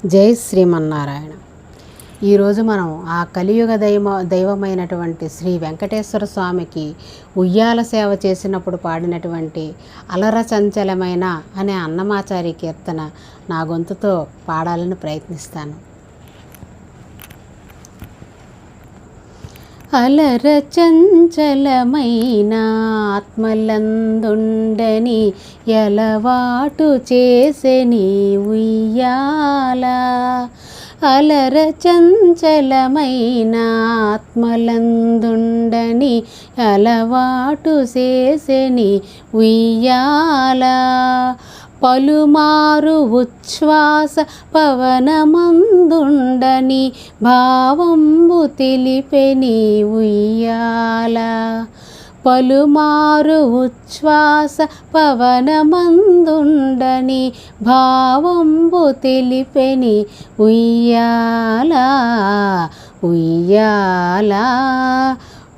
జై శ్రీమన్నారాయణ. ఈరోజు మనం ఆ కలియుగ దైవమైనటువంటి శ్రీ వెంకటేశ్వర స్వామికి ఉయ్యాల సేవ చేసినప్పుడు పాడినటువంటి అలర చంచలమైన అనే అన్నమాచారి కీర్తన నా గొంతుతో పాడాలని ప్రయత్నిస్తాను. అలర చంచలమైన ఆత్మలందుండని ఎలవాటు చేసెని ఉయ్యాల. అలర చంచలమైన ఆత్మలందుండని అలవాటు చేసెని ఉయ్యాల. పలుమారు ఉచ్ఛ్వాస పవనమందుండని భావంబు తెలిపెని ఉయ్యాల. పలుమారు ఉచ్ఛ్వాస పవనమందుండని భావంబు తెలిపెని ఉయ్యాల. ఉయ్యాల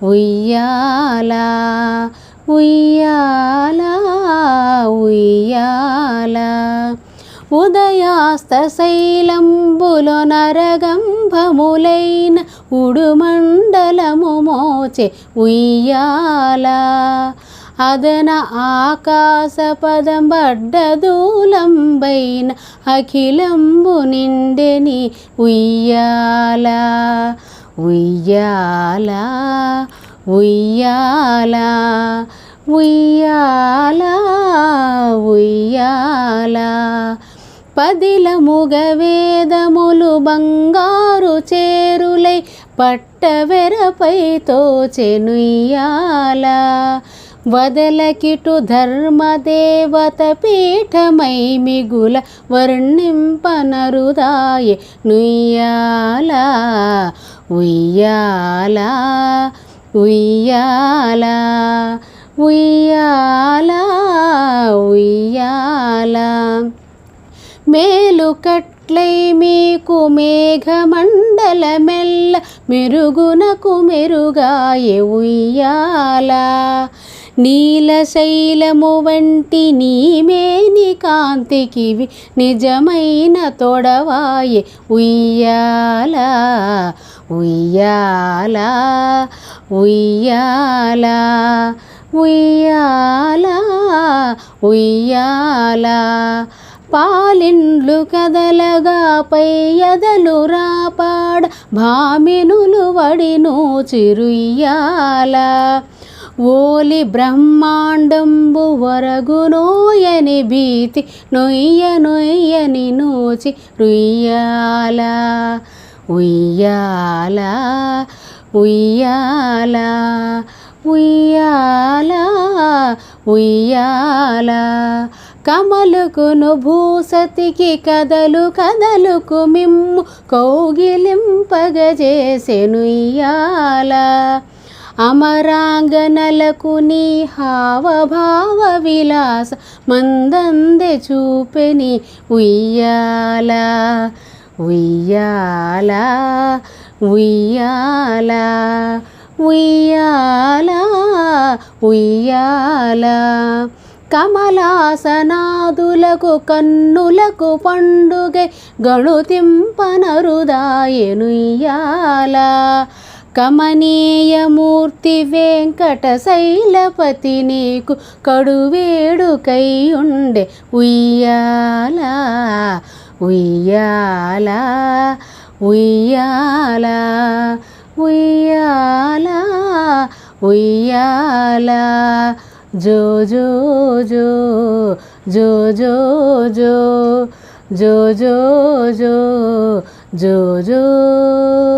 ఉయ్యాల ఉయ్యాల ఉయ్యాల. ఉదయాస్త శైలంబులో నరగంభములైన ఉడుమండలము మోచె ఉయ్యాల. అదన ఆకాశ పదం బడ్డదూలంబైన అఖిలంబు నిండెని ఉయ్యాల. ఉయ్యాల ఉయ్యాల ఉయ్యాల ఉయ్యాల. పదిలముగ వేదములు బంగారు చేరులై పట్టవెరపై తోచెనుయ్యాల. వదలకిటు ధర్మదేవత పీఠమై మిగుల వర్ణింపనరుదాయె నుయ్యాల. ఉయ్యాల ఉయ్యాల ఉయ్యాల ఉయ్యాల. మేలుకట్లై మీకు మేఘమండలమెల్ల మెరుగునకు మెరుగాయె ఉయ్యాల. నీలశైలము వంటి నీమేని కాంతికివి నిజమైన తొడవాయె ఉయ్యాల. ఉయ్యాల ఉయ్యాల ఉయ్యాల ఉయ్యాల. పాలిండ్లు కదలగా పై ఎదలు రాపాడ భామినులు వడిను చిరుయ్యాల. ఓలి బ్రహ్మాండంబు వరగునోయని భీతి నొయ్య నొయ్యని నోచి రుయ్యాల. ఉయ్యాల ఉయ్యాల ఉయ్యాల ఉయ్యాల. కమలుకును భూసతికి కదలు కదలుకు మిమ్ము కౌగిలింపగజేసెనుయ్యాల. అమరాంగనలకు నీ హావభావ విలాస మందందె చూపెని ఉయ్యాల. ఉయ్యాల ఉయ్యాల ఉయ్యాల ఉయ్యాల. కమలాసనాదులకు కన్నులకు పండుగై గణుతింపనరుదాయెనుయ్యాల. కమనీయమూర్తి వెంకటశైలపతి నీకు కడువేడుకై ఉండే ఉయ్యాల. ఉయ్యాల ఉయ్యాల ఉయ్యాల ఉయ్యాల. జో జో జో జో జో జో జో జో జో జో జో.